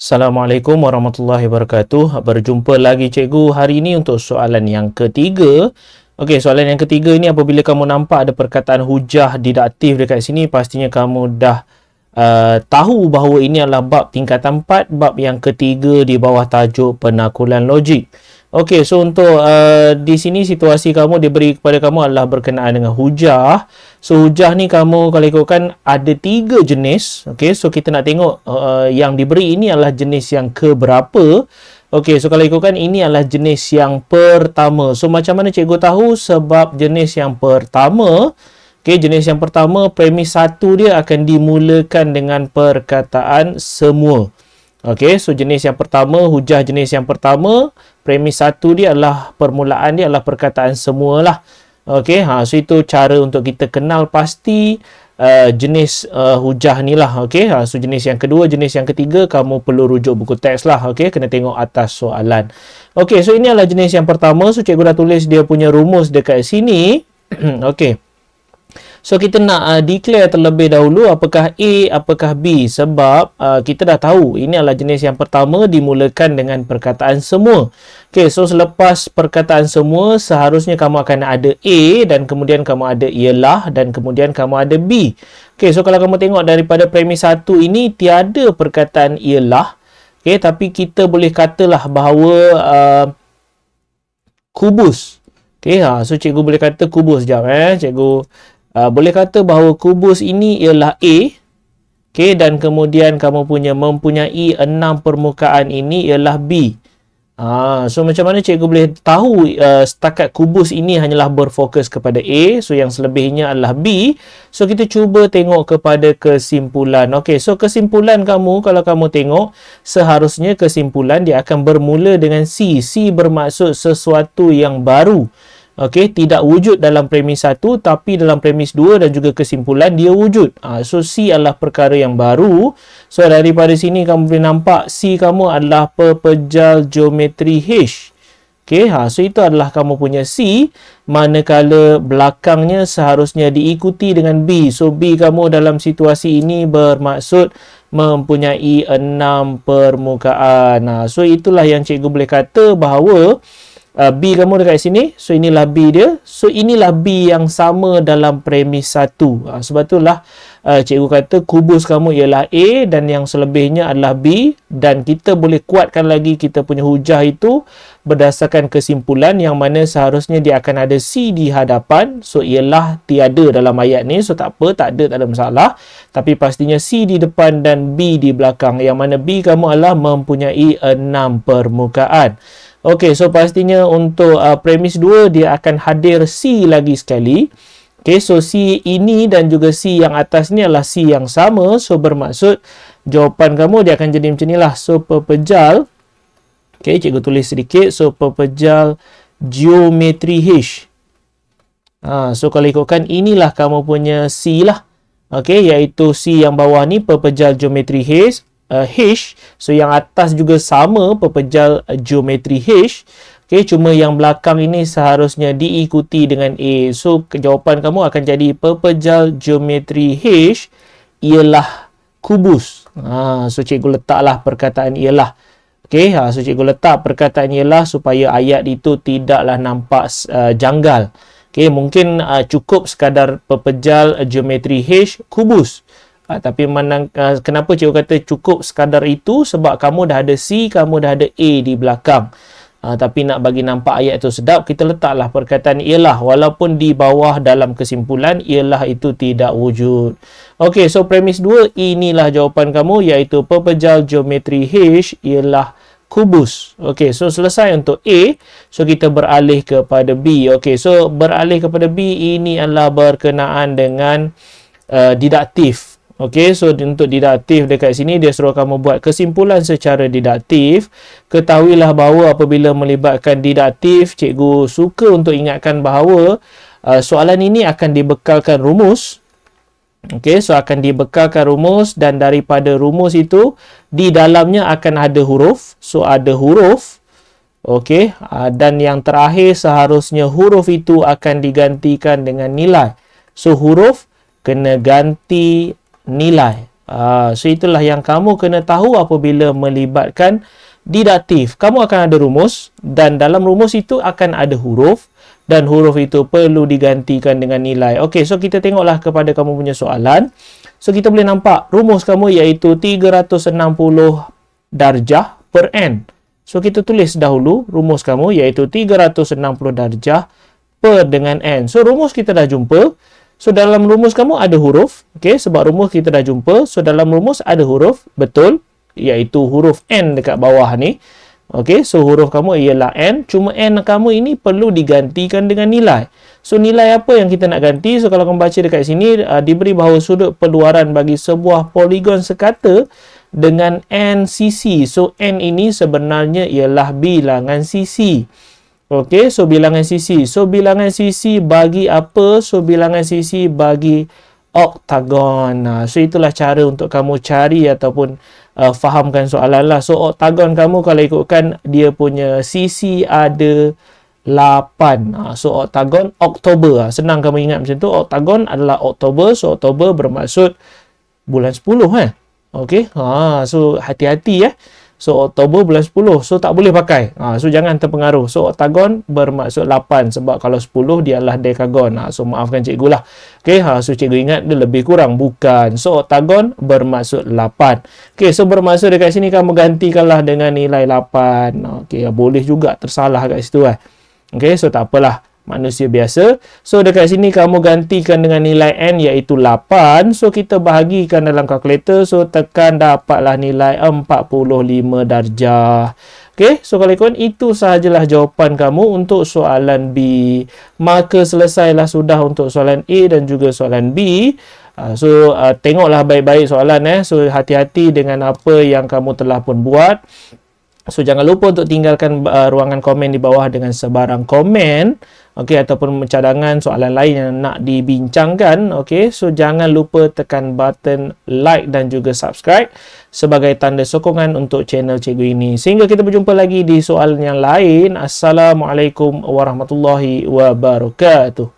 Assalamualaikum warahmatullahi wabarakatuh. Berjumpa lagi cikgu hari ini untuk soalan yang ketiga. Okey, soalan yang ketiga ini apabila kamu nampak ada perkataan hujah didaktif dekat sini, pastinya kamu dah tahu bahawa ini adalah bab tingkatan 4, bab yang ketiga di bawah tajuk penakulan logik. Okey, so untuk di sini situasi kamu diberi kepada kamu adalah berkenaan dengan hujah. So hujah ni kamu kalau ikutkan ada 3 jenis. Okey, so kita nak tengok yang diberi ini adalah jenis yang keberapa. Okey, so kalau ikutkan ini adalah jenis yang pertama. So macam mana cikgu tahu? Sebab jenis yang pertama, okey, jenis yang pertama premis 1 dia akan dimulakan dengan perkataan semua. Okey, so jenis yang pertama, hujah jenis yang pertama, premis 1 dia adalah permulaan dia adalah perkataan semualah. Okey, so itu cara untuk kita kenal pasti jenis hujah ni lah. Okey, so jenis yang kedua, jenis yang ketiga kamu perlu rujuk buku teks lah. Okey, kena tengok atas soalan. Okey, so ini adalah jenis yang pertama. So cikgu dah tulis dia punya rumus dekat sini. Okey. So kita nak declare terlebih dahulu apakah A, apakah B, sebab kita dah tahu ini adalah jenis yang pertama dimulakan dengan perkataan semua. Okey, so selepas perkataan semua seharusnya kamu akan ada A dan kemudian kamu ada ialah dan kemudian kamu ada B. Okey, so kalau kamu tengok daripada premis 1 ini tiada perkataan ialah. Okey, tapi kita boleh katalah bahawa kubus. Okey, so cikgu boleh kata kubus sekejap cikgu boleh kata bahawa kubus ini ialah A. Okay, dan kemudian kamu mempunyai 6 permukaan ini ialah B. So macam mana cikgu boleh tahu setakat kubus ini hanyalah berfokus kepada A. So yang selebihnya adalah B. So kita cuba tengok kepada kesimpulan. Okay, so kesimpulan kamu kalau kamu tengok seharusnya kesimpulan dia akan bermula dengan C. C bermaksud sesuatu yang baru. Okey, tidak wujud dalam premis 1 tapi dalam premis 2 dan juga kesimpulan dia wujud. So C adalah perkara yang baru. So daripada sini kamu boleh nampak C kamu adalah pepejal geometri H. Okey, so itu adalah kamu punya C, manakala belakangnya seharusnya diikuti dengan B. So B kamu dalam situasi ini bermaksud mempunyai 6 permukaan. So itulah yang cikgu boleh kata bahawa B kamu dekat sini. So inilah B dia. So inilah B yang sama dalam premis 1. Sebab itulah cikgu kata kubus kamu ialah A dan yang selebihnya adalah B. Dan kita boleh kuatkan lagi kita punya hujah itu berdasarkan kesimpulan yang mana seharusnya dia akan ada C di hadapan. So ialah tiada dalam ayat ni. So tak apa, tak ada masalah. Tapi pastinya C di depan dan B di belakang. Yang mana B kamu adalah mempunyai 6 permukaan. Okey, so pastinya untuk premis 2 dia akan hadir C lagi sekali. Okey, so C ini dan juga C yang atas ni adalah C yang sama. So bermaksud jawapan kamu dia akan jadi macam inilah. So pepejal, okey, cikgu tulis sedikit. So pepejal geometri H. So kalau ikutkan inilah kamu punya C lah. Okey, iaitu C yang bawah ni pepejal geometri H. So yang atas juga sama pepejal geometri H. Okey, cuma yang belakang ini seharusnya diikuti dengan A. So jawapan kamu akan jadi pepejal geometri H ialah kubus. So cikgu letaklah perkataan ialah. Okey, so cikgu letak perkataan ialah supaya ayat itu tidaklah nampak janggal. Okey, mungkin cukup sekadar pepejal geometri H kubus. Tapi kenapa cikgu kata cukup sekadar itu? Sebab kamu dah ada C, kamu dah ada A di belakang. Tapi nak bagi nampak ayat itu sedap, kita letaklah perkataan ialah. Walaupun di bawah dalam kesimpulan, ialah itu tidak wujud. Okey, so premis 2, inilah jawapan kamu, iaitu pepejal geometri H ialah kubus. Okey, so selesai untuk A. So kita beralih kepada B. Okey, so beralih kepada B, ini adalah berkenaan dengan didaktif. Okey, so untuk didaktif dekat sini dia suruh kamu buat kesimpulan secara didaktif. Ketahuilah bahawa apabila melibatkan didaktif, cikgu suka untuk ingatkan bahawa soalan ini akan dibekalkan rumus. Okey, so akan dibekalkan rumus dan daripada rumus itu di dalamnya akan ada huruf. So ada huruf. Okey, dan yang terakhir seharusnya huruf itu akan digantikan dengan nilai. So huruf kena ganti nilai. So itulah yang kamu kena tahu apabila melibatkan didaktif. Kamu akan ada rumus dan dalam rumus itu akan ada huruf dan huruf itu perlu digantikan dengan nilai. Okey, so kita tengoklah kepada kamu punya soalan. So kita boleh nampak rumus kamu iaitu 360 darjah per n. So kita tulis dahulu rumus kamu iaitu 360 darjah per dengan n. So rumus kita dah jumpa. So dalam rumus kamu ada huruf. Okey, sebab rumus kita dah jumpa. So dalam rumus ada huruf, betul, iaitu huruf n dekat bawah ni. Okey, so huruf kamu ialah n. Cuma n kamu ini perlu digantikan dengan nilai. So nilai apa yang kita nak ganti? So kalau kamu baca dekat sini diberi bahawa sudut peluaran bagi sebuah poligon sekata dengan n sisi. So n ini sebenarnya ialah bilangan sisi. Okey, so bilangan sisi. So bilangan sisi bagi apa? So bilangan sisi bagi oktagon. So itulah cara untuk kamu cari ataupun fahamkan soalan lah. So oktagon kamu kalau ikutkan dia punya sisi ada 8. So oktagon Oktober. Senang kamu ingat macam tu. Oktagon adalah Oktober. So Oktober bermaksud bulan 10 Okey. So hati-hati So Oktober bulan 10. So tak boleh pakai. So jangan terpengaruh. So oktagon bermaksud 8 sebab kalau 10 dia adalah dekagon. So maafkan cikgu lah. Okey, so cikgu ingat dia lebih kurang, bukan. So oktagon bermaksud 8. Okey, so bermaksud dekat sini kamu gantikanlah dengan nilai 8. Okey, boleh juga tersalah kat situ Okey, so tak apalah. Manusia biasa. So dekat sini kamu gantikan dengan nilai n iaitu 8. So kita bahagikan dalam kalkulator. So tekan dapatlah nilai 45 darjah. Okey, so kalau ikut itu sahajalah jawapan kamu untuk soalan B. Maka selesailah sudah untuk soalan A dan juga soalan B. So tengoklah baik-baik soalan So hati-hati dengan apa yang kamu telah pun buat. So jangan lupa untuk tinggalkan ruangan komen di bawah dengan sebarang komen. Okey, ataupun cadangan soalan lain yang nak dibincangkan. Okey, so jangan lupa tekan button like dan juga subscribe sebagai tanda sokongan untuk channel cikgu ini. Sehingga kita berjumpa lagi di soalan yang lain. Assalamualaikum warahmatullahi wabarakatuh.